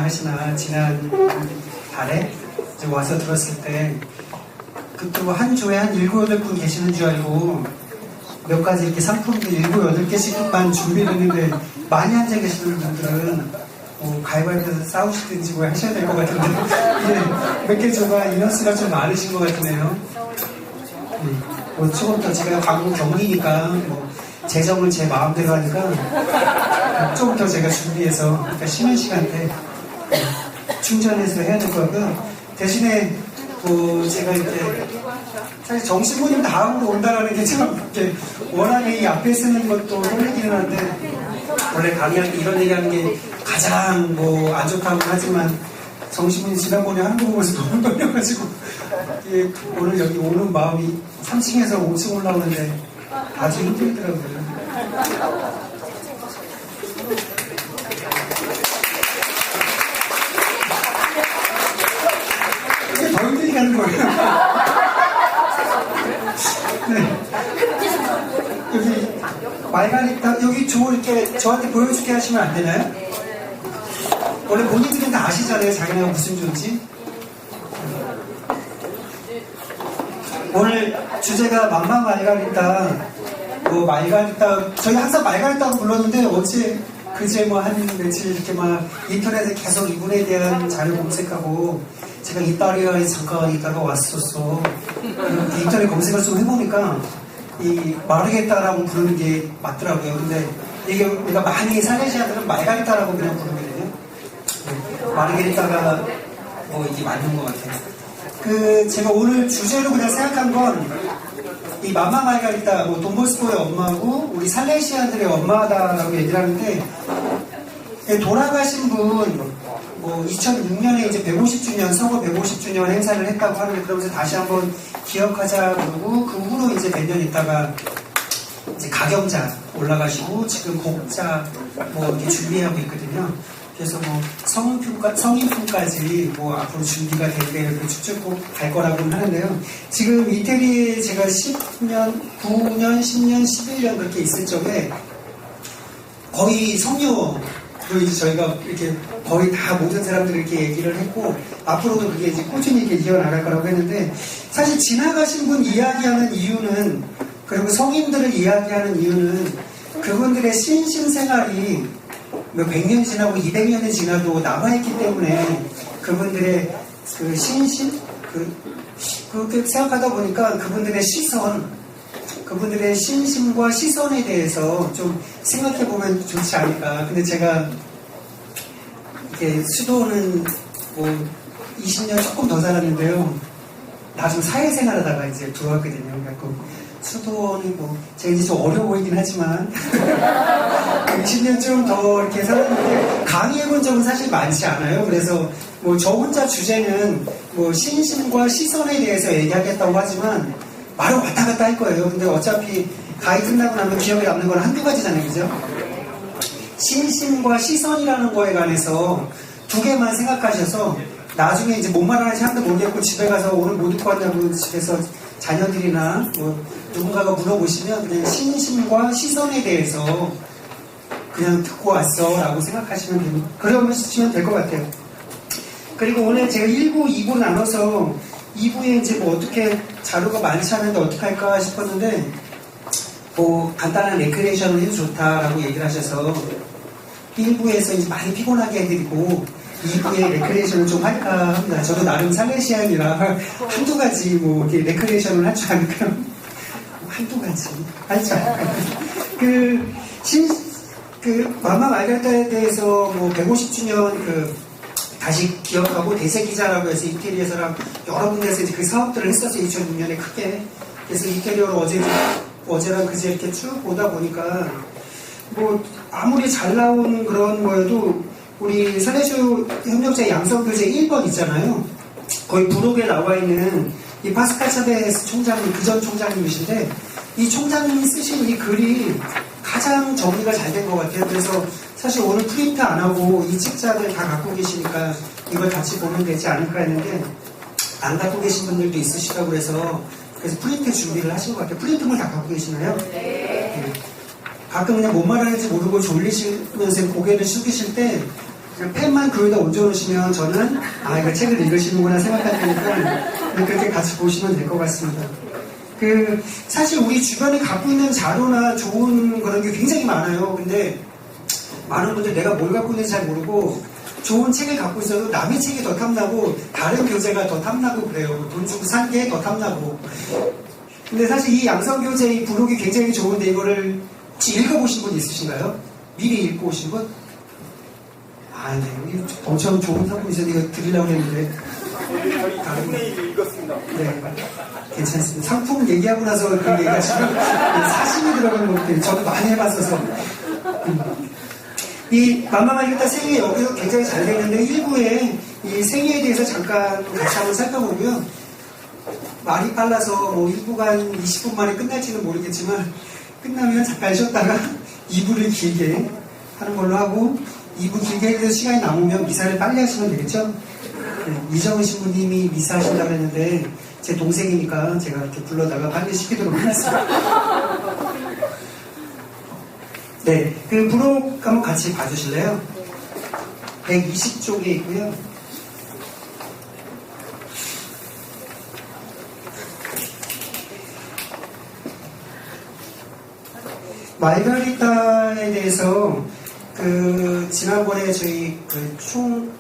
하시나 지난 달에 이제 와서 들었을 때 그때 한 조에 한 7, 8분 계시는 줄 알고 몇 가지 이렇게 상품도 7, 8개씩만 준비를 했는데 많이 앉아 계시는 분들은 가위바위보에서 싸우시든지 뭐 하셔야 될 것 같은데 몇 개 조가 인원수가 좀 많으신 것 같으네요. 조금 더 제가 광고 경리니까 재정을 제 마음대로 하니까 조금 더 제가 준비해서 그러니까 쉬는 시간 때 충전해서 해야 될 거고요. 대신에 제가 이렇게 사실 정신부님 다음으로 온다라는 게 참 워낙에 이 앞에 쓰는 것도 홀리기는 한데 원래 강의할 때 이런 얘기하는 게 가장 안 좋다고 하지만 정신부님 지난번에 한국 오면서 너무 떨려가지고 오늘 여기 오는 마음이 3층에서 5층 올라오는데 아주 힘들더라고요. 이게 더 힘들게 하는 거예요. 네. 여기 말가리타 여기 이렇게 저한테 보여주게 하시면 안 되나요? 원래 본인들은 다 아시잖아요. 자기네가 무슨 존지. 오늘 주제가 맘마 말가리타. 말가리타 저희 항상 말가리타고 불렀는데 어제 그제 한 며칠 이렇게 인터넷에 계속 이분에 대한 자료 검색하고 제가 이탈리아에 잠깐 있다가 왔었어. 인터넷 검색을 좀 해보니까 이 마르게타라고 부르는 게 맞더라고요. 근데 이게 우리가 많이 살레시아들은 말가리타라고 그냥 부르거든요. 마르게리타가 이게 맞는 것 같아요. 제가 오늘 주제로 그냥 생각한 건 이 맘마 말가리타 돈보스코의 엄마고 우리 살레시아들의 엄마다라고 얘기를 하는데 돌아가신 분 2006년에 이제 150주년 서거 150주년 행사를 했다고 하는데 그러면서 다시 한번 기억하자 그러고 그 후로 이제 몇 년 있다가 이제 가경자 올라가시고 지금 곡자 이렇게 준비하고 있거든요. 그래서 성인품까지 앞으로 준비가 되게 이렇게 쭉쭉 갈 거라고는 하는데요. 지금 이태리에 제가 10년, 9년, 10년, 11년 그렇게 있을 적에 거의 성녀로 이제 저희가 이렇게 거의 다 모든 사람들이 이렇게 얘기를 했고 앞으로도 그게 이제 꾸준히 이렇게 이어나갈 거라고 했는데 사실 지나가신 분 이야기하는 이유는 그리고 성인들을 이야기하는 이유는 그분들의 신심생활이 100년이 지나고 200년이 지나도 남아있기 때문에 그분들의 그 신심? 그렇게 생각하다 보니까 그분들의 시선, 그분들의 신심과 시선에 대해서 좀 생각해보면 좋지 않을까. 근데 제가 이렇게 수도는 20년 조금 더 살았는데요. 나중 사회생활 하다가 이제 들어왔거든요. 그래갖고 수도원이 제가 이제 좀 어려워 보이긴 하지만 20년 좀 더 이렇게 살았는데 강의해본 적은 사실 많지 않아요. 그래서 저 혼자 주제는 신심과 시선에 대해서 얘기하겠다고 하지만 말을 왔다 갔다 할 거예요. 근데 어차피 강의 끝나고 나면 기억에 남는 건 한두 가지잖아요. 그죠? 신심과 시선이라는 거에 관해서 두 개만 생각하셔서 나중에 이제 뭔 말하는지 하나도 모르겠고 집에 가서 오늘 뭐 듣고 왔냐고 집에서 자녀들이나 누군가가 물어보시면 그냥 신심과 시선에 대해서 그냥 듣고 왔어 라고 생각하시면 됩니다. 그러시면 될 것 같아요. 그리고 오늘 제가 1부, 2부 나눠서 2부에 이제 어떻게 자료가 많지 않은데 어떻게 할까 싶었는데 간단한 레크레이션을 해도 좋다라고 얘기를 하셔서 1부에서 이제 많이 피곤하게 해드리고 2부에 레크레이션을 좀 할까 합니다. 저도 나름 살레시안이라 한두 가지 이렇게 레크레이션을 할 줄 아니까 한두 가지 할 줄 알까. 맘마 말가리타에 대해서 150주년 다시 기억하고 대세기자라고 해서 이태리에서랑 여러 군데에서 이제 그 사업들을 했었어요. 2006년에 크게. 그래서 이태리어로 어제랑 그제 이렇게 쭉 보다 보니까 아무리 잘 나온 그런 거여도 우리 살레시오 협력자 양성교재 1번 있잖아요. 거의 부록에 나와 있는 이 파스칼 차베스 총장님, 그전 총장님이신데 이 총장님이 쓰신 이 글이 가장 정리가 잘 된 것 같아요. 그래서 사실 오늘 프린트 안 하고 이 책자들 다 갖고 계시니까 이걸 같이 보면 되지 않을까 했는데 안 갖고 계신 분들도 있으시다고 그래서 프린트 준비를 하신 것 같아요. 프린트물 다 갖고 계시나요? 네. 가끔 그냥 뭔 말하는지 모르고 졸리시면서 고개를 숙이실 때 그냥 펜만 그에다 얹어놓으시면 저는 이거 책을 읽으시는구나 생각할 테니까 그렇게 같이 보시면 될 것 같습니다. 사실 우리 주변에 갖고 있는 자료나 좋은 그런 게 굉장히 많아요. 근데 많은 분들 내가 뭘 갖고 있는지 잘 모르고 좋은 책을 갖고 있어도 남의 책이 더 탐나고 다른 교재가 더 탐나고 그래요. 돈 주고 산 게 더 탐나고. 근데 사실 이 양성교재 이 부록이 굉장히 좋은데 이거를 혹시 읽어보신 분 있으신가요? 미리 읽고 오신 분? 네. 엄청 좋은 상품이 있어서 이거 드리려고 했는데. 저희 분의 1 읽었습니다. 네. 괜찮습니다. 상품 얘기하고 나서 그 얘기하시면 사심이 들어가는 것들 저도 많이 해봤어서. 이 마마마리가타 생애 여기서 굉장히 잘 되는데 1부에 이 생애에 대해서 잠깐 같이 한번 살펴보면 말이 빨라서 뭐 1부가 한 20분 만에 끝날지는 모르겠지만 끝나면 잠깐 쉬었다가 2부를 길게 하는 걸로 하고 2부 길게 해서 시간이 남으면 미사를 빨리 하시면 되겠죠? 네, 이정은 신부님이 미사 하신다고 했는데 제 동생이니까 제가 이렇게 불러다가 빨리 시키도록 하겠습니다. 네, 그 부록 한번 같이 봐주실래요? 120쪽에 있고요. 말가리타에 대해서 지난번에 저희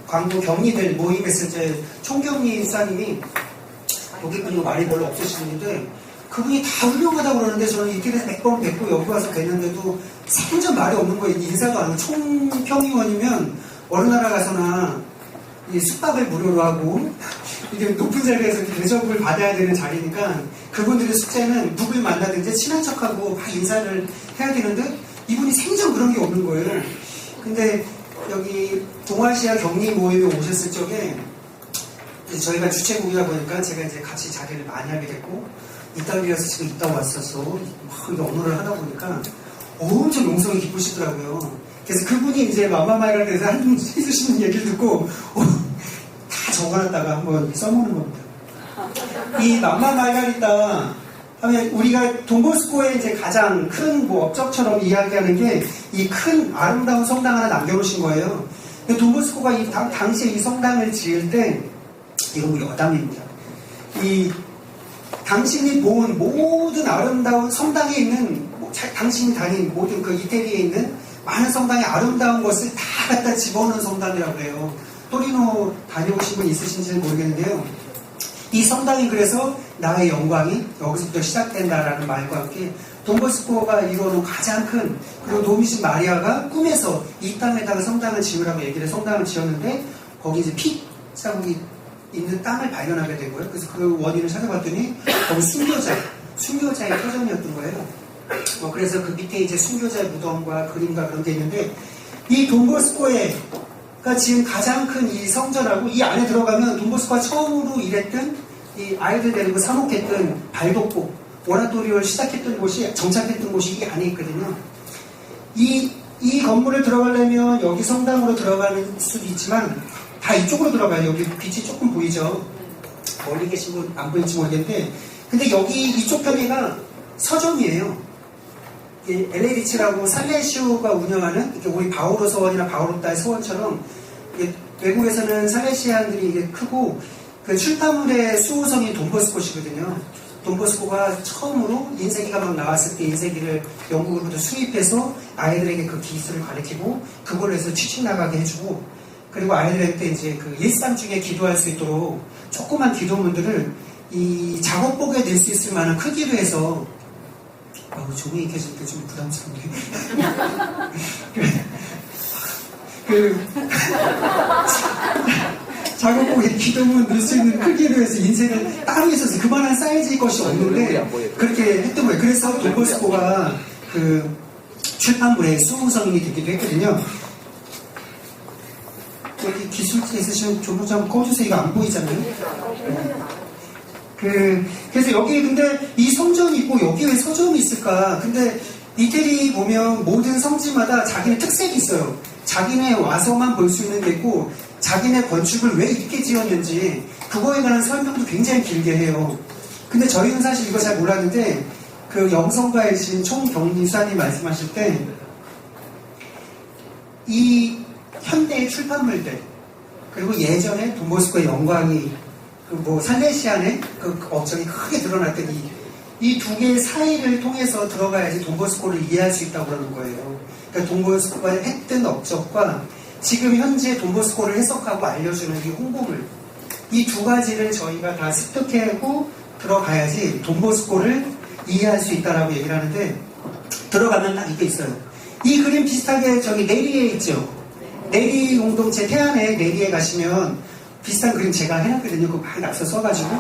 광고 경리들 모임했을 때 총경리 사님이 여기분이 말이 별로 없으시는데 그분이 다 훌륭하다고 그러는데 저는 이태리에서 100번 뵙고 여기 와서 뵀는데도 생전 말이 없는 거예요. 인사도 안 하고 총평의원이면 어느 나라 가서나 이 숙박을 무료로 하고 이게 높은 자리에서 대접을 받아야 되는 자리니까 그분들의 숙제는 누굴 만나든지 친한 척하고 막 인사를 해야 되는데 이분이 생전 그런 게 없는 거예요. 근데 여기 동아시아 격리 모임에 오셨을 적에 저희가 주최국이다 보니까 제가 이제 같이 자리를 많이 하게 됐고 이탈리아에서 지금 있다 왔어서 막 언어를 하다 보니까 엄청 용성이 깊으시더라고요. 그래서 그분이 이제 마마마이라에 대해서 해주시는 얘기를 듣고 다 적어놨다가 한번 써먹는 겁니다. 이 마마마이가리타 하면 우리가 돈보스코의 이제 가장 큰 뭐 업적처럼 이야기하는 게 이 큰 아름다운 성당 하나 남겨놓으신 거예요. 근데 돈보스코가 당시에 이 성당을 지을 때 이건 여담입니다. 이 당신이 본 모든 아름다운 성당에 있는 당신이 다닌 모든 그 이태리에 있는 많은 성당의 아름다운 것을 다 갖다 집어넣은 성당이라고 해요. 토리노 다녀오신 분 있으신지는 모르겠는데요. 이 성당이 그래서 나의 영광이 여기서부터 시작된다라는 말과 함께 돈보스코가 이루어놓은 가장 큰 그리고 노미신 마리아가 꿈에서 이 땅에다가 성당을 지으라고 얘기를 성당을 지었는데 거기 이제 피 자국이 있는 땅을 발견하게 된 거예요. 그래서 그 원인을 찾아봤더니 거기 순교자의 터전이었던 거예요. 그래서 그 밑에 이제 순교자의 무덤과 그림과 그런 게 있는데 이 돈보스코가 지금 가장 큰 이 성전하고 이 안에 들어가면 돈보스코가 처음으로 일했던 이 아이들 데리고 사목했던 발독고 오라토리오를 시작했던 곳이 정착했던 곳이 이 안에 있거든요. 이 건물을 들어가려면 여기 성당으로 들어가는 수도 있지만 다 이쪽으로 들어가요. 여기 빛이 조금 보이죠. 멀리 계신 분 안 보일지 모르겠는데 근데 여기 이쪽 편에가 서점이에요. 엘레리치라고 살레시오가 운영하는 우리 바오로 서원이나 바오로따의 서원처럼 외국에서는 살레시안들이 이게 크고 그 출판물의 수호성이 돈보스코시거든요. 돈보스코가 처음으로 인쇄기가 막 나왔을 때 인쇄기를 영국으로부터 수입해서 아이들에게 그 기술을 가르치고 그걸로 해서 취직 나가게 해주고 그리고 아이들한테 이제 그 일상 중에 기도할 수 있도록 조그만 기도문들을 이 작업복에 낼 수 있을 만한 크기로 해서 종이 켜지니까 좀 부담스럽네. 작업복에 기도문 넣을 수 있는 크기로 해서 인쇄를 따로 있어서 그만한 사이즈의 것이 없는데 그렇게 했던 거예요. 그래서 돈보스코가 그 출판물의 수호성이 되기도 했거든요. 여기 기술자 있으시면 조금 좀 꺼주세요. 이거 안 보이잖아요. 그래서 여기 근데 이 성전이 있고 여기 왜 서점이 있을까? 근데 이태리 보면 모든 성지마다 자기네 특색이 있어요. 자기네 와서만 볼 수 있는 게 있고 자기네 건축을 왜 이렇게 지었는지 그거에 관한 설명도 굉장히 길게 해요. 근데 저희는 사실 이거 잘 몰랐는데 그 영성가이신 총경리사님 말씀하실 때 이 현대의 출판물들, 그리고 예전에 돈보스코의 영광이 뭐 살레시안의 그 업적이 크게 드러났던 이 두 개의 사이를 통해서 들어가야지 돈보스코를 이해할 수 있다고 그러는 거예요. 그러니까 돈보스코가 했던 업적과 지금 현재 돈보스코를 해석하고 알려주는 이 홍보물, 이 두 가지를 저희가 다 습득하고 들어가야지 돈보스코를 이해할 수 있다라고 얘기를 하는데, 들어가면 딱 이게 있어요. 이 그림 비슷하게 저기 내리에 있죠. 내리 공동체 태안에 내리에 가시면 비슷한 그림 제가 해놨거든요. 그거 막 낙서 써가지고.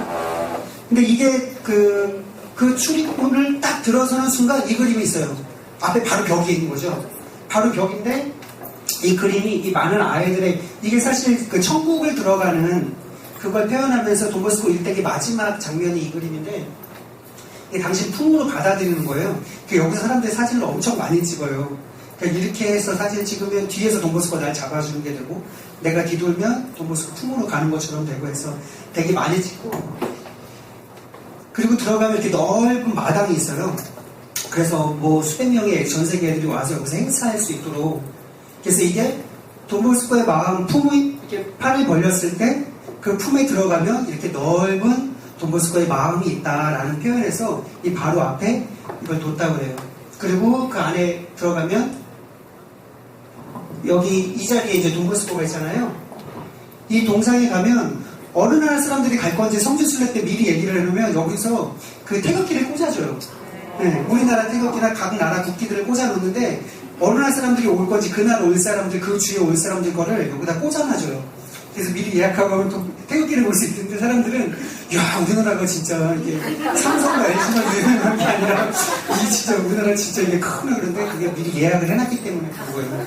근데 이게 그 출입문을 딱 들어서는 순간 이 그림이 있어요. 앞에 바로 벽이 있는 거죠. 바로 벽인데 이 그림이 이 많은 아이들의, 이게 사실 그 천국을 들어가는 그걸 표현하면서 돈보스코 일대기 마지막 장면이 이 그림인데, 이게 당신 품으로 받아들이는 거예요. 여기서 사람들이 사진을 엄청 많이 찍어요. 그러니까 이렇게 해서 사진 찍으면 뒤에서 돈보스코가 날 잡아주는 게 되고, 내가 뒤돌면 돈보스코 품으로 가는 것처럼 되고 해서 되게 많이 찍고, 그리고 들어가면 이렇게 넓은 마당이 있어요. 그래서 뭐 수백 명의 전 세계 애들이 와서 여기서 행사할 수 있도록. 그래서 이게 돈보스코의 마음, 품이 이렇게 팔을 벌렸을 때 그 품에 들어가면 이렇게 넓은 돈보스코의 마음이 있다라는 표현에서 이 바로 앞에 이걸 뒀다고 해요. 그리고 그 안에 들어가면 여기 이 자리에 이제 돈보스코가 있잖아요. 이 동상에 가면 어느 나라 사람들이 갈 건지 성지순례 때 미리 얘기를 해놓으면 여기서 그 태극기를 꽂아줘요. 네, 우리나라 태극기나 각 나라 국기들을 꽂아놓는데 어느 나라 사람들이 올 건지 그날 올 사람들, 그 주에 올 사람들 거를 여기다 꽂아놔줘요. 그래서 미리 예약하고 하면 또 태극기를 볼 수 있는데, 사람들은 야, 우리나라가 진짜 이게 삼성과 LG만 유명한 게 아니라 이 진짜 우리나라 진짜 이게 크구나. 그런데 그게 미리 예약을 해놨기 때문에 그런 거예요.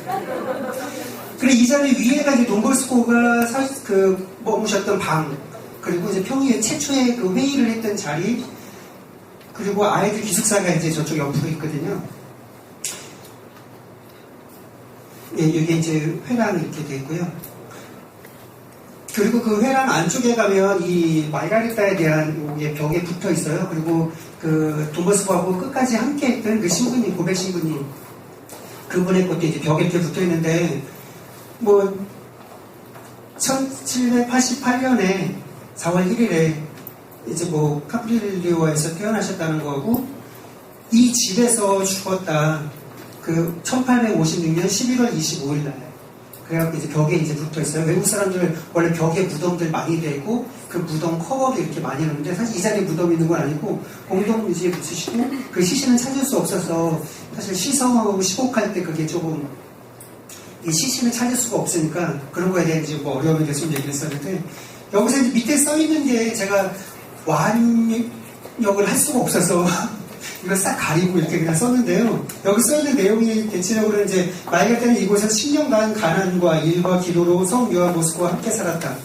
그래, 이 자리 위에가 이제 돈보스코가 머무셨던 방, 그리고 이제 평일에 최초의 그 회의를 했던 자리, 그리고 아이들 기숙사가 이제 저쪽 옆으로 있거든요. 예, 이게 이제 회랑이 이렇게 돼 있고요. 그리고 그 회랑 안쪽에 가면 이 마르가리타에 대한 게 벽에 붙어 있어요. 그리고 그 돈보스코하고 끝까지 함께 했던 그 신부님, 고백 신부님, 그분의 것도 이제 벽에 이렇게 붙어 있는데, 뭐 1788년에 4월 1일에 이제 뭐 카프릴리오에서 태어나셨다는 거고, 이 집에서 죽었다. 그 1856년 11월 25일 날. 그래갖고 이제 벽에 이제 붙어 있어요. 외국 사람들 원래 벽에 무덤들 많이 되고 그 무덤 커버를 이렇게 많이 하는데, 사실 이 자리에 무덤이 있는 건 아니고 공동묘지에 붙이시고, 그 시신은 찾을 수 없어서 사실 시성하고 시곡할 때 그게 조금 이 시신을 찾을 수가 없으니까 그런 거에 대한 이제 뭐 어려움에 대해서 좀 얘기를 했었는데, 여기서 이제 밑에 써 있는 게 제가 완역을 할 수가 없어서 이걸 싹 가리고 이렇게 그냥 썼는데요. 여기 써있는 내용이 대체적으로 이제 마르가리타는 이곳에서 10년간 가난과 일과 기도로 성 요한 보스코와 함께 살았다.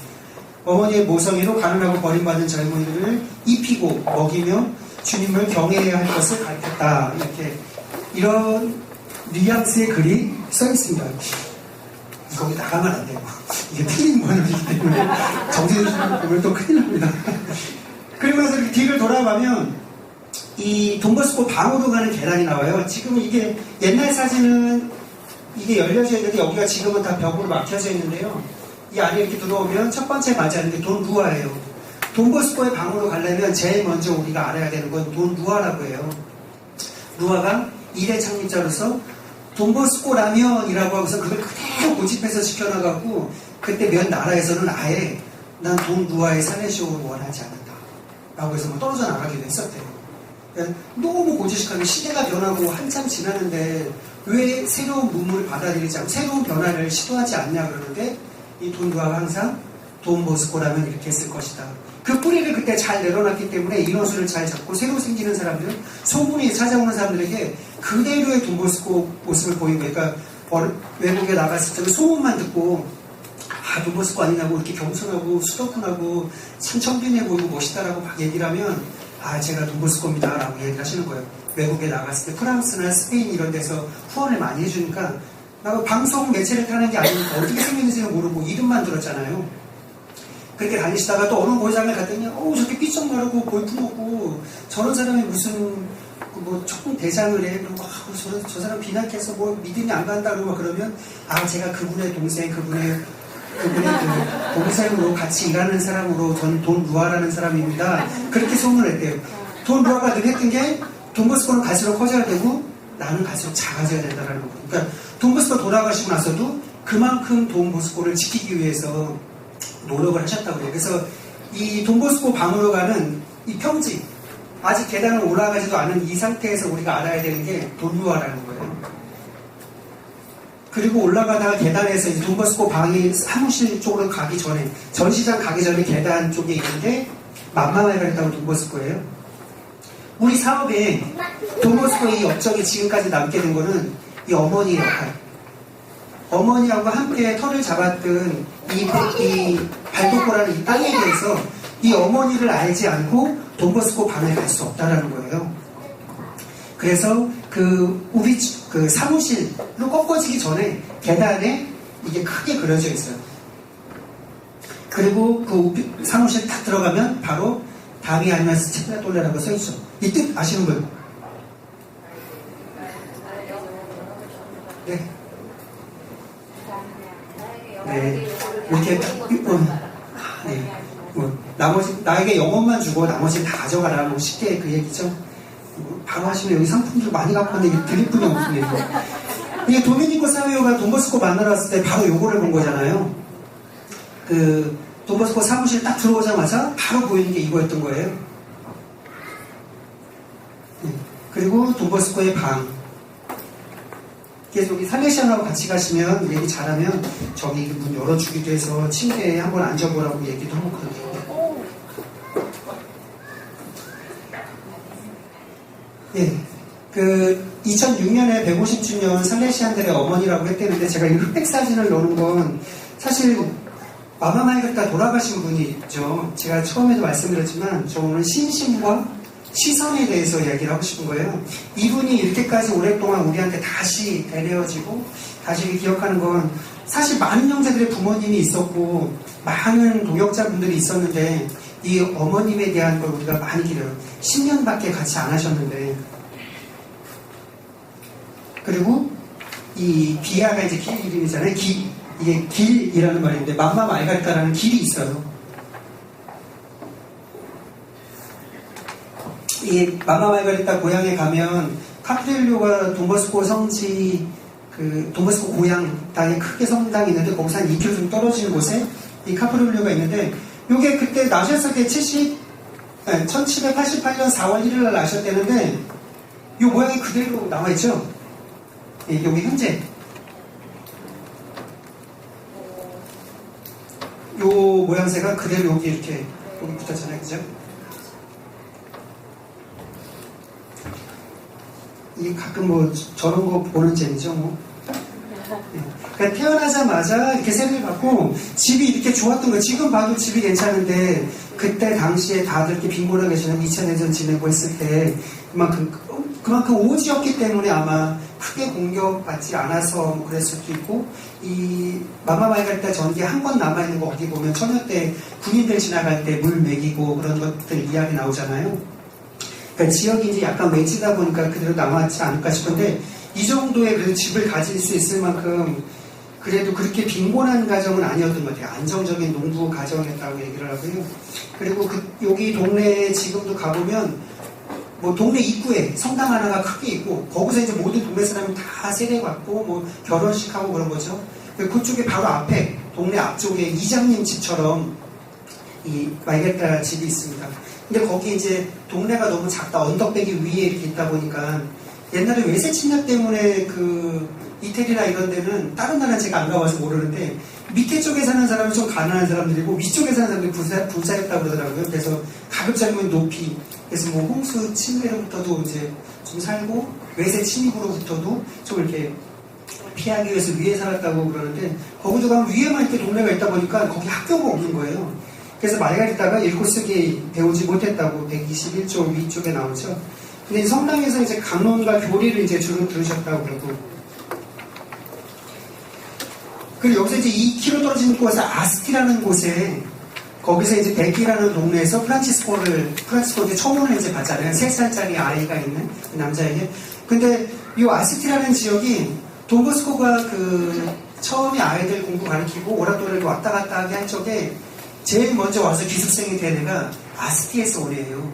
어머니의 모성애로 가난하고 버림받은 젊은이들을 입히고 먹이며 주님을 경외해야 할 것을 가르쳤다. 이렇게 이런 뉘앙스의 글이 써있습니다. 거기 나가면 안 돼요. 이게 필름 번역이기 때문에 정세준 씨는 보면 또 큰일 납니다. 그리고 나서 뒤를 돌아가면 이 돈보스코 방으로 가는 계단이 나와요. 지금은 이게 옛날 사진은 이게 열려져 있는데 여기가 지금은 다 벽으로 막혀져 있는데요. 이 안에 이렇게 들어오면 첫 번째 맞이하는 게 돈 루아예요. 돈보스코의 방으로 가려면 제일 먼저 우리가 알아야 되는 건 돈 루아라고 해요. 루아가 일의 창립자로서 돈보스코 라면이라고 하고서 그걸 그대로 고집해서 시켜나가고, 그때 몇 나라에서는 아예 난 돈 루아의 살레시오를 원하지 않는다 라고 해서 뭐 떨어져 나가기도 했었대요. 그러니까 너무 고지식하게 시대가 변하고 한참 지나는데 왜 새로운 문물을 받아들이지 않고 새로운 변화를 시도하지 않냐 그러는데, 이 돈 루아가 항상 돈보스코라면 이렇게 했을 것이다. 그 뿌리를 그때 잘 내려놨기 때문에 인원수를 잘 잡고 새로 생기는 사람들, 소문이 찾아오는 사람들에게 그대로의 돈보스코 모습을 보이고, 그러니까 외국에 나갔을 때 소문만 듣고 아, 돈보스코 아니냐고 이렇게 겸손하고 수도분하고 참 청빈해 보이고 멋있다라고 막 얘기를 하면, 아, 제가 돈보스코입니다 라고 얘기를 하시는 거예요. 외국에 나갔을 때 프랑스나 스페인 이런 데서 후원을 많이 해주니까, 나 방송 매체를 타는 게 아니니까 어떻게 생겼는지는 모르고 이름만 들었잖아요. 그렇게 다니시다가 또 어느 고장을 갔더니 저렇게 삐쩍 마르고 볼품 없고 저런 사람이 무슨 총 대장을 해. 그리고 저 사람 비난해서 뭐 믿음이 안 간다고 막 그러면 제가 그분의 동생, 그분의 그 동생으로 같이 일하는 사람으로 전 돈 루아라는 사람입니다. 그렇게 소문을 했대요. 돈 루아가 늘 했던 게 돈버스코는 갈수록 커져야 되고 나는 갈수록 작아져야 된다는 거예요. 그러니까 돈버스코 돌아가시고 나서도 그만큼 돈버스코를 지키기 위해서 노력을 하셨다고 해요. 그래서 이 돈버스코 방으로 가는 이 평지, 아직 계단을 올라가지도 않은 이 상태에서 우리가 알아야 되는 게 돈루아라는 거예요. 그리고 올라가다가 계단에서 이제 돈버스코 방이 사무실 쪽으로 가기 전에, 전시장 가기 전에 계단 쪽에 있는 게 맘마말가리타고 돈버스코예요. 우리 사업에 돈버스코의 이 업적이 지금까지 남게 된 거는 이 어머니의 역할. 어머니하고 함께 털을 잡았던 이 발도코라는 이 땅에 대해서 이 어머니를 알지 않고 돈버스코 방에 갈 수 없다라는 거예요. 그래서 우리 사무실로 꺾어지기 전에 계단에 이게 크게 그려져 있어요. 그리고 그 사무실 딱 들어가면 바로 다미 알마스 체플라톨레라고 써있죠. 이 뜻 아시는 분? 네. 네. 이렇게 네. 나머지 나에게 영혼만 주고 나머지는 다 가져가라. 뭐 쉽게 그 얘기죠. 바로 하시면 여기 상품들 많이 갖고 왔는데 이게 드릴 분이 없네요. 이게 도미니코 사웨오가 돈버스코 만나러 왔을 때 바로 요거를 본 거잖아요. 돈버스코 사무실 딱 들어오자마자 바로 보이는 게 이거였던 거예요. 네. 그리고 돈버스코의 방. 그래서 여기 살레시안하고 같이 가시면 얘기 잘하면 저기 문 열어주기도 해서 침대에 한번 앉아보라고 얘기도 하고 그러더라고요. 예, 2006년에 150주년 살레시안들의 어머니라고 했대는데 제가 이 흑백 사진을 넣은 건 사실 마마마이가타 돌아가신 분이 있죠. 제가 처음에도 말씀드렸지만 저는 심신과 시선에 대해서 이야기를 하고 싶은 거예요. 이분이 이렇게까지 오랫동안 우리한테 다시 되뇌어지고 다시 기억하는 건 사실 많은 형제들의 부모님이 있었고 많은 동역자분들이 있었는데 이 어머님에 대한 걸 우리가 많이 기려요. 10년밖에 같이 안 하셨는데. 그리고 이 비아가 이제 길 이름이잖아요. 이게 길이라는 말인데 맘마 말가리타라는 길이 있어요. 이 맘마 말가리타 고향에 가면 카프렐료가 돈버스코 성지 돈버스코 고향 땅에 크게 성당이 있는데 거기서 한 2km 좀 떨어지는 곳에 이 카프렐료가 있는데 요게 그때 나셨을 때 1788년 4월 1일 날 나셨대는데 요 모양이 그대로 남아있죠? 예, 요게 현재 요 모양새가 그대로 여기 이렇게 여기 붙었잖아요, 그죠? 이게 가끔 뭐 저런 거 보는 재미죠, 뭐. 그러니까 태어나자마자 이렇게 세례를 받고 집이 이렇게 좋았던 거예요. 지금 봐도 집이 괜찮은데 그때 당시에 다들 이렇게 빈곤하게 지내고 2차 대전 지내고 했을 때 그만큼 오지였기 때문에 아마 크게 공격받지 않아서 뭐 그랬을 수도 있고 이 마마마이가리타 전기에 한 권 남아있는 거 어디 보면 처녀 때 군인들 지나갈 때 물 먹이고 그런 것들 이야기 나오잖아요. 그러니까 지역이 이제 약간 외지다 보니까 그대로 남았지 않을까 싶은데 이 정도의 그래도 집을 가질 수 있을 만큼 그래도 그렇게 빈곤한 가정은 아니었던 것 같아요. 안정적인 농부 가정이었다고 얘기를 하고요. 그리고 여기 동네에 지금도 가보면 뭐 동네 입구에 성당 하나가 크게 있고 거기서 이제 모든 동네 사람이 다 세례받고 뭐 결혼식하고 그런 거죠. 그쪽에 바로 앞에 동네 앞쪽에 이장님 집처럼 이 마이가리타 집이 있습니다. 근데 거기 이제 동네가 너무 작다. 언덕배기 위에 이렇게 있다 보니까 옛날에 외세 침략 때문에 이태리나 이런 데는 다른 나라는 제가 안 가봐서 모르는데 밑에 쪽에 사는 사람은 좀 가난한 사람들이고 위쪽에 사는 사람들이 부자였다고 그러더라고요. 그래서 가급적이면 높이 그래서 뭐 홍수 침해로부터도 이제 좀 살고 외세 침입으로부터도 좀 이렇게 피하기 위해서 위에 살았다고 그러는데 거기도 가면 위에만 이렇게 동네가 있다 보니까 거기 학교가 없는 거예요. 그래서 마르가리타가 읽고 쓰기 배우지 못했다고 121조 위쪽에 나오죠. 근데 성당에서 이제 강론과 교리를 이제 주로 들으셨다고 그러고 그리고 여기서 이제 2km 떨어지는 곳에 아스티라는 곳에 거기서 이제 백이라는 동네에서 프란치스코 이제 초문을 이제 받잖아요. 3살짜리 아이가 있는 그 남자에게. 근데 이 아스티라는 지역이 돈보스코가 처음에 아이들 공부 가르치고 오라토리를 왔다 갔다 하게 한 적에 제일 먼저 와서 기숙생이 된 애가 아스티에서 온 애예요.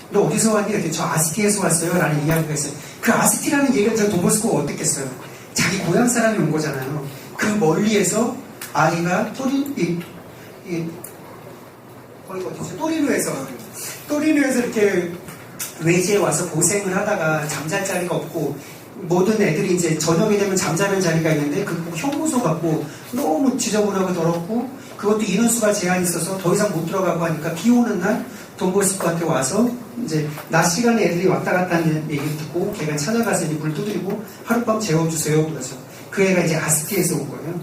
너 어디서 왔니? 이렇게 저 아스티에서 왔어요. 라는 이야기가 있어요. 그 아스티라는 얘기를 저 돈보스코가 어떻겠어요? 자기 고향 사람이 온 거잖아요. 그 멀리에서 아이가 거기 어디죠? 또리노에서 이렇게 외지에 와서 고생을 하다가 잠잘 자리가 없고 모든 애들이 이제 저녁이 되면 잠자는 자리가 있는데 그 형무소 같고 너무 지저분하고 더럽고 그것도 인원수가 제한이 있어서 더 이상 못 들어가고 하니까 비 오는 날 돈보스코한테 와서 이제 낮 시간에 애들이 왔다 갔다 하는 얘기를 듣고 걔가 찾아가서 이제 물 두드리고 하룻밤 재워주세요. 그래서 그 애가 이제 아스티에서 온 거예요.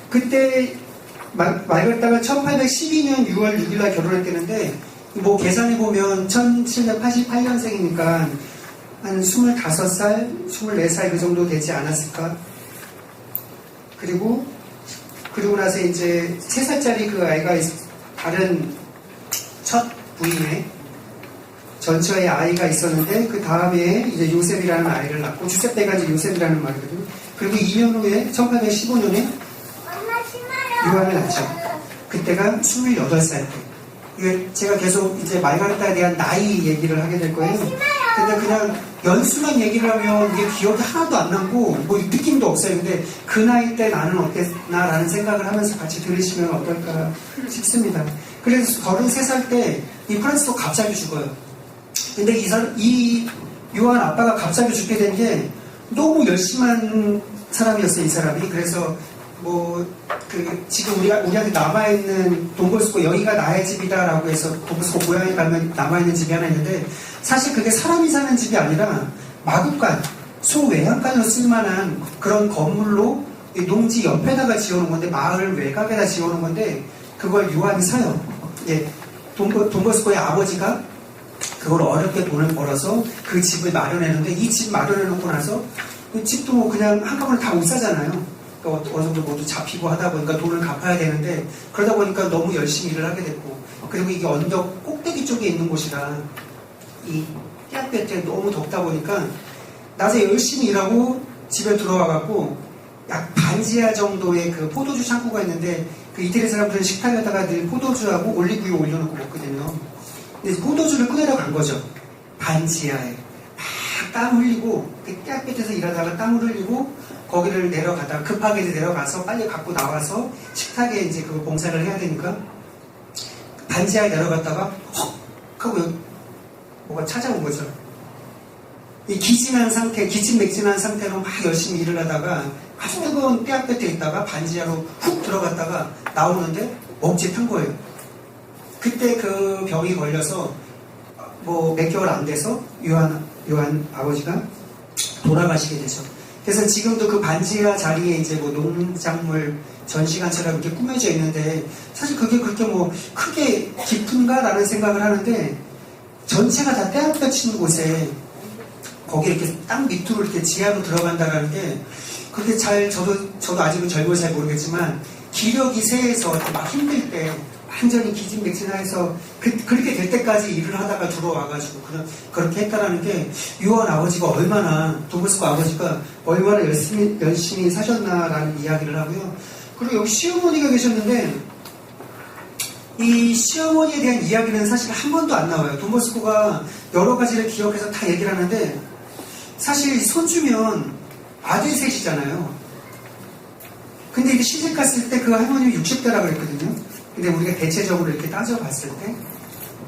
그때 말 갖다가 1812년 6월 6일날 결혼했대는데 뭐 계산해보면 1788년생이니까 한 25살, 24살 그 정도 되지 않았을까. 그리고 나서 이제 3살짜리 그 아이가 다른 첫 부인의 전처의 아이가 있었는데 그 다음에 이제 요셉이라는 아이를 낳고 주세페가 이제 요셉이라는 말이거든요. 그리고 2년 후에 1815년에 요한을 낳죠. 그때가 28살 때. 이게 제가 계속 이제 말가르타에 대한 나이 얘기를 하게 될 거예요. 근데 그냥 연수만 얘기를 하면 이게 기억이 하나도 안 남고 뭐 느낌도 없어요. 근데 그 나이 때 나는 어땠나라는 생각을 하면서 같이 들으시면 어떨까 싶습니다. 그래서 33살 때 이 프란치스코 갑자기 죽어요. 근데 이 요한 아빠가 갑자기 죽게 된 게 너무 열심한 사람이었어요. 이 사람이. 그래서 지금 우리한테 남아있는 돈보스코 여기가 나의 집이다라고 해서 돈보스코 고향에 가면 남아있는 집이 하나 있는데 사실 그게 사람이 사는 집이 아니라 마구간, 소외양간으로 쓸만한 그런 건물로 농지 옆에다가 지어놓은 건데 마을 외곽에다 지어놓은 건데 그걸 요한이 사요. 예, 돈보스코의 아버지가 그걸 어렵게 돈을 벌어서 그 집을 마련했는데 이 집 마련해놓고 나서 그 집도 뭐 그냥 한꺼번에 다 못 사잖아요. 어느 정도 모두 잡히고 하다 보니까 돈을 갚아야 되는데 그러다 보니까 너무 열심히 일을 하게 됐고 그리고 이게 언덕 꼭대기 쪽에 있는 곳이라 이 떼약볕에 너무 덥다 보니까 낮에 열심히 일하고 집에 들어와갖고 약 반지하 정도의 그 포도주 창고가 있는데 그 이태리 사람들은 식탁에다가 늘 포도주하고 올리브유 올려놓고 먹거든요. 근데 포도주를 꺼내러 간 거죠. 반지하에 막 땀 흘리고 그 떼약볕에서 일하다가 땀을 흘리고 거기를 내려가다가 급하게 내려가서 빨리 갖고 나와서 식탁에 이제 그 봉사를 해야 되니까 반지하에 내려갔다가 헉 하고 뭐가 찾아온 거죠. 이 기진맥진한 상태로 막 열심히 일을 하다가 아주 뜨거운 떼약볕에 있다가 반지하로 훅 들어갔다가 나오는데 멈칫한 거예요. 그때 그 병이 걸려서 뭐 몇 개월 안 돼서 요한 아버지가 돌아가시게 되죠. 그래서 지금도 그 반지하 자리에 이제 뭐 농작물 전시관처럼 이렇게 꾸며져 있는데 사실 그게 그렇게 뭐 크게 깊은가라는 생각을 하는데 전체가 다 떼약볕 치는 곳에 거기 이렇게 땅 밑으로 이렇게 지하로 들어간다라는 게 그게 저도 아직은 젊어서 잘 모르겠지만 기력이 세해서 막 힘들 때 완전히 기진맥진해서 그렇게 될 때까지 일을 하다가 들어와가지고 그렇게 했다라는 게 요한 아버지가 돈보스코 아버지가 얼마나 열심히 사셨나라는 이야기를 하고요. 그리고 여기 시어머니가 계셨는데 이 시어머니에 대한 이야기는 사실 한 번도 안 나와요. 돈보스코가 여러 가지를 기억해서 다 얘기를 하는데 사실 손주면 아들 셋이잖아요. 근데 이게 시집 갔을 때 그 할머님이 60대라고 그랬거든요. 근데 우리가 대체적으로 이렇게 따져봤을 때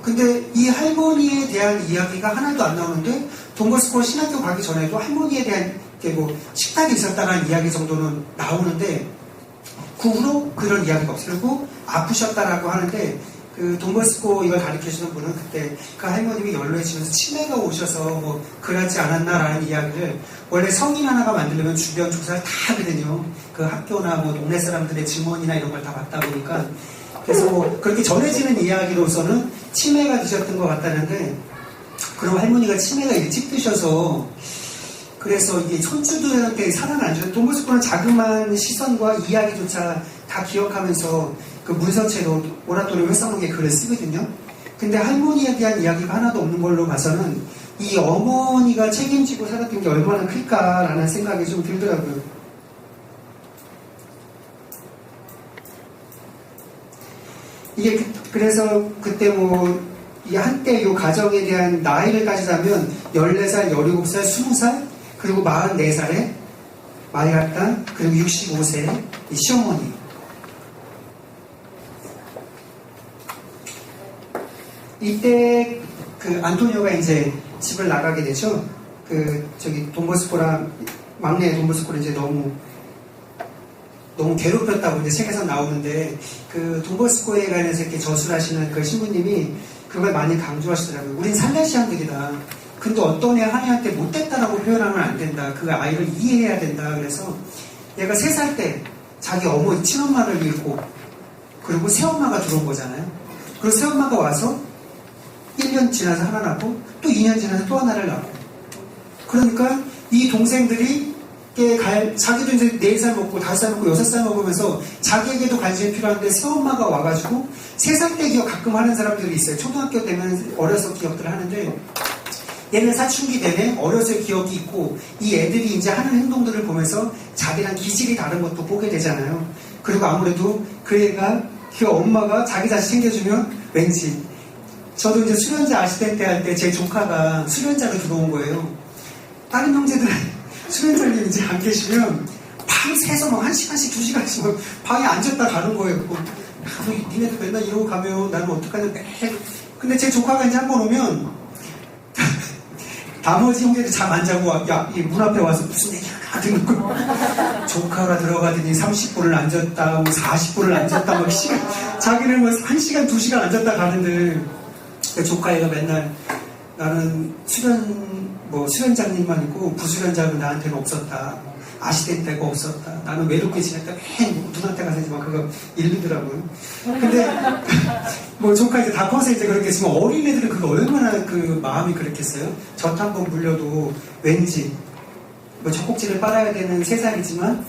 근데 이 할머니에 대한 이야기가 하나도 안 나오는데 돈보스코 신학교 가기 전에도 할머니에 대한 뭐 식탁이 있었다는 이야기 정도는 나오는데 그 후로 그런 이야기가 없어요. 그리고 아프셨다라고 하는데 그 돈보스코 이걸 가르쳐주는 분은 그때 그 할머님이 연로해지면서 치매가 오셔서 뭐 그러지 않았나라는 이야기를 원래 성인 하나가 만들려면 주변 조사를 다 하거든요. 그 학교나 뭐 동네 사람들의 증언이나 이런 걸 다 받다 보니까 그래서 뭐 그렇게 전해지는 이야기로서는 치매가 드셨던 것 같다는데 그럼 할머니가 치매가 일찍 드셔서 그래서 이게 손주들한테 사랑을 안 주는 돈보스코는 자그마한 시선과 이야기조차 다 기억하면서 그 문서체로 오라토리오 회상록에 글을 쓰거든요. 근데 할머니에 대한 이야기가 하나도 없는 걸로 봐서는 이 어머니가 책임지고 살았던 게 얼마나 클까라는 생각이 좀 들더라고요. 이게 그래서 그때 뭐 이 한때 이 가정에 대한 나이를 따지자면 14살, 17살, 20살 그리고 44살에 마리아타 그리고 65세 이 시어머니 이때 그 안토니오가 이제 집을 나가게 되죠. 그 저기 돈보스코랑 막내 돈보스코를 이제 너무 괴롭혔다고 이제 책에서 나오는데 그 돈보스코에 관해서 이렇게 저술하시는 그 신부님이 그걸 많이 강조하시더라고요. 우린 살레시안들이다. 근데 어떤 애 하나한테 못됐다라고 표현하면 안 된다. 그 아이를 이해해야 된다. 그래서 얘가 3살 때 자기 어머니 친엄마를 잃고 그리고 새엄마가 들어온 거잖아요. 그리고 새엄마가 와서 1년 지나서 하나 낳고 또 2년 지나서 또 하나를 낳고 그러니까 이 동생들이 자기도 이제 4살 먹고 5살 먹고 6살 먹으면서 자기에게도 관심이 필요한데 새엄마가 와가지고 3살 때 기억 가끔 하는 사람들이 있어요. 초등학교 되면 어려서 기억들을 하는데 얘는 사춘기 내내 어려서의 기억이 있고 이 애들이 이제 하는 행동들을 보면서 자기랑 기질이 다른 것도 보게 되잖아요. 그리고 아무래도 그 애가 그 엄마가 자기 자식 챙겨주면 왠지 저도 이제 수련자 아시텐트 할 때 제 조카가 수련자로 들어온 거예요. 다른 형제들은 수련자님 이제 안 계시면 밤새서 막 1시간씩 2시간씩 막 방에 앉았다 가는 거예요. 니네들 맨날 이러고 가면 나는 어떡하냐 매일. 근데 제 조카가 이제 한 번 오면 나머지 형제들 잠 안 자고 이 문 앞에 와서 무슨 얘기를 하든 조카가 들어가더니 30분을 앉았다, 뭐 40분을 앉았다, 막 시간 자기는 뭐 1시간, 2시간 앉았다 가는데 그 조카애가 맨날 나는 수련장님만 있고 부수련장은 나한테는 없었다. 아시텐트가 없었다. 나는 외롭게 지냈다. 맨 누나한테 가서 이제 막 그거 읽더라고요. 근데 뭐 조카 이제 다 커서 이제 그렇게 지금 어린애들은 그거 얼마나 그 마음이 그렇겠어요. 젖 한 번 물려도 왠지 뭐 젖꼭지를 빨아야 되는 3살이지만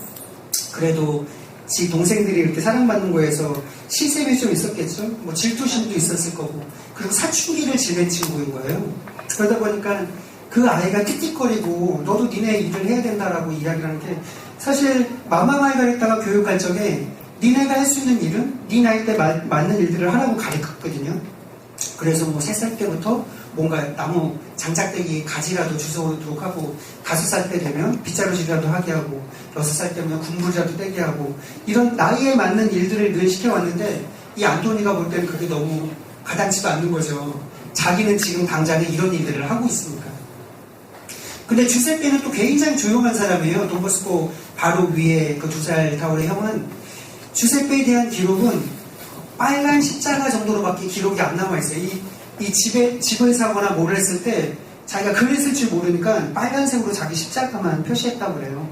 그래도 지 동생들이 이렇게 사랑받는 거에서 실샘이 좀 있었겠죠. 뭐 질투심도 있었을 거고 그리고 사춘기를 지낸 친구인 거예요. 그러다 보니까 그 아이가 틱틱거리고 너도 니네 일을 해야 된다라고 이야기를 하는 게 사실 마마마이가레타가 교육할 적에 니네가 할 수 있는 일은 니 나이 때 맞는 일들을 하라고 가르쳤거든요. 그래서 뭐 3살 때부터 뭔가 나무 장작대기 가지라도 주워오도록 하고 5살 때 되면 빗자루질이라도 하게 하고 6살 때면 군불이라도 떼게 하고 이런 나이에 맞는 일들을 늘 시켜왔는데 이 안토니가 볼 때는 그게 너무 가당치도 않는 거죠. 자기는 지금 당장에 이런 일들을 하고 있으니까. 근데 주세페는 또 굉장히 조용한 사람이에요. 돈보스코 바로 위에 그 2살 타울의 형은 주세페에 대한 기록은 빨간 십자가 정도로밖에 기록이 안 남아있어요. 이 집을 사거나 뭐를 했을 때 자기가 글을 쓸 줄 모르니까 빨간색으로 자기 십자가만 표시했다고 그래요.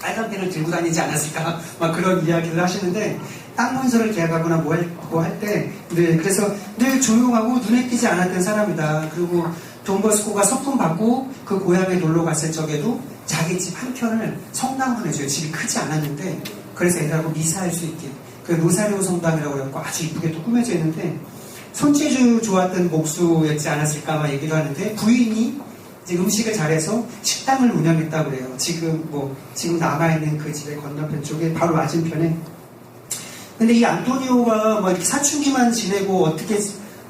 빨간 펜을 들고 다니지 않았을까 막 그런 이야기를 하시는데 땅 문서를 계약하거나 뭐 할 때 그래서 늘 조용하고 눈에 띄지 않았던 사람이다. 그리고 돈보스코가 소품 받고 그 고향에 놀러 갔을 적에도 자기 집 한켠을 성당으로 해줘요. 집이 크지 않았는데 그래서 애들하고 미사할 수 있게 그 로사리오 성당이라고 해갖고 아주 이쁘게 또 꾸며져 있는데 손재주 좋았던 목수였지 않았을까 막 얘기도 하는데 부인이 이제 음식을 잘해서 식당을 운영했다고 그래요. 지금 남아있는 그 집의 건너편 쪽에 바로 맞은편에. 근데 이 안토니오가 뭐 이렇게 사춘기만 지내고 어떻게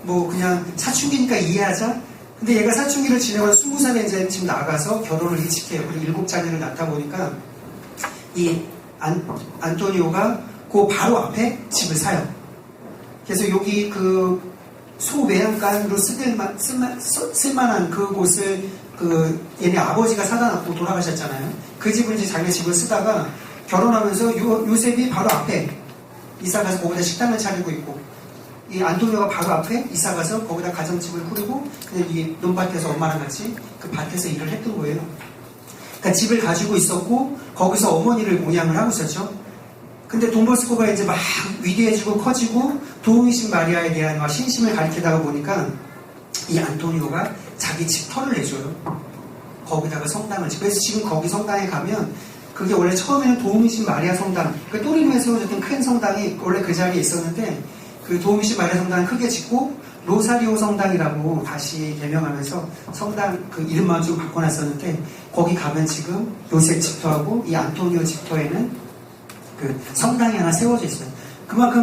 뭐 그냥 사춘기니까 이해하자. 근데 얘가 사춘기를 지내고 20살에 이제 지금 나가서 결혼을 일찍 해요. 그리고 7자녀를 낳다 보니까 이 안토니오가 그 바로 앞에 집을 사요. 그래서 여기 그 소매양간으로 쓸만한 그곳을 얘네 아버지가 사다 놓고 돌아가셨잖아요. 그 집을 이제 자기 집을 쓰다가 결혼하면서 요셉이 바로 앞에 이사가서 거기다 식당을 차리고 있고 이 안토니오가 바로 앞에 이사가서 거기다 가정집을 꾸리고 그냥 이 논밭에서 엄마랑 같이 그 밭에서 일을 했던 거예요. 그러니까 집을 가지고 있었고 거기서 어머니를 공양을 하고 있었죠. 근데 돈보스코가 이제 막 위대해지고 커지고 도우미신 마리아에 대한 막 신심을 가리키다가 보니까 이 안토니오가 자기 집 터를 내줘요. 거기다가 성당을. 그래서 지금 거기 성당에 가면 그게 원래 처음에는 도우미신 마리아 성당, 그 또리노에 세워졌던 큰 성당이 원래 그 자리에 있었는데 그 도우미신 마리아 성당을 크게 짓고 로사리오 성당이라고 다시 개명하면서 성당 그 이름만 좀 바꿔놨었는데 거기 가면 지금 요셉 집터하고 이 안토니오 집터에는 그 성당이 하나 세워져 있어요. 그만큼